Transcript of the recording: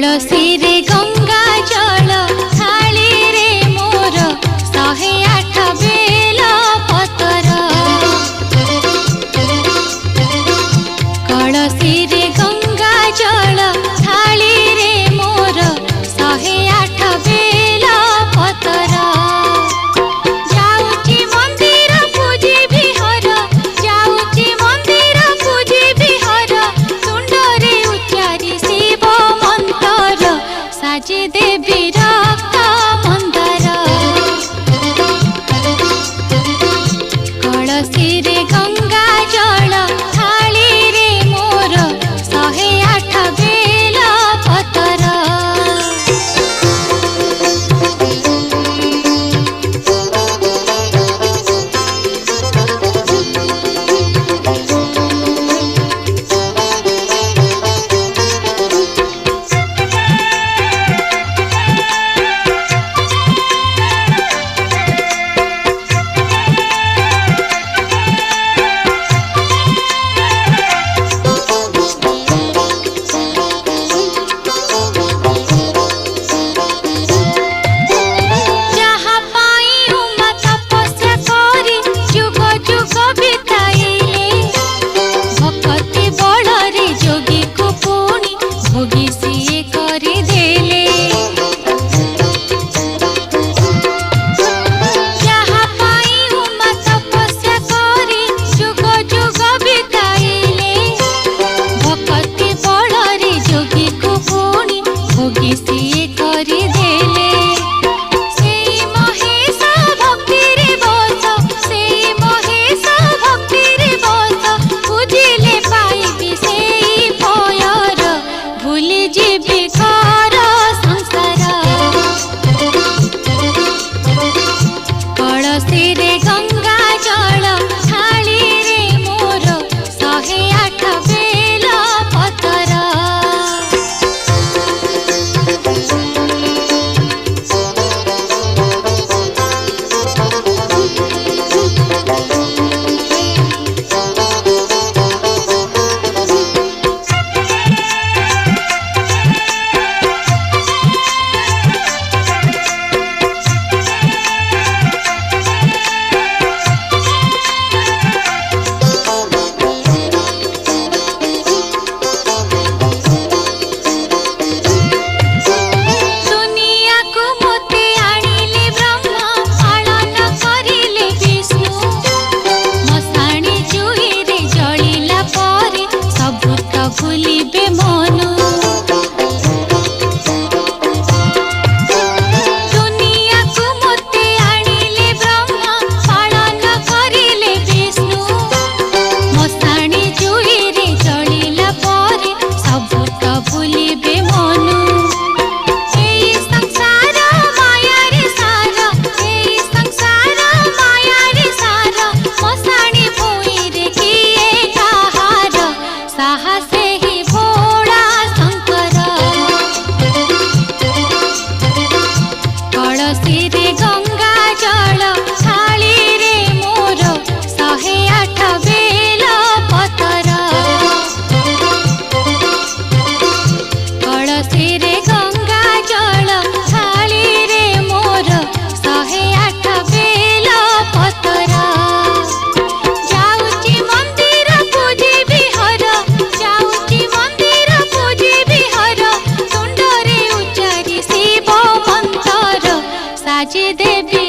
कलसी रे गंगा जल थाली रे मोर 108 बेल पतर। कलसी रे गंगा जल थाली रे मोर 108 बेल पतर। जाऊची मंदिर पूजी बिहर, जाऊची मंदिर पूजी बिहर, तुंडरे उच्चारी शिव मंत्र साजी देवी रक्त मंदार। कलसी रे गंगा जल थाली रे मोर 108 बेल पतर। कलसी रे गंगा जल थाली रे मोर 108 बेल पतर। भूलिबे मनु दुनिया को मोते आनिले ब्रह्मा पालन करिले विष्णु। मसाणी जुई रे जलिला परे सबु तो भूलिबे मनु। एई संसार माया रे सार, एई संसार माया रे सार, मसाणी भुई रे किए काहार साहस कलसी रे गंगा जल थाली रे मोर 108 बेल पतर। कलसी रे गंगा जल थाली रे मोर 108 बेल पतर। जाऊची मंदिर पूजी बिहर, जाऊची मंदिर पूजी बिहर, तुंडरे उच्चारी शिव मंत्र साजी देवी।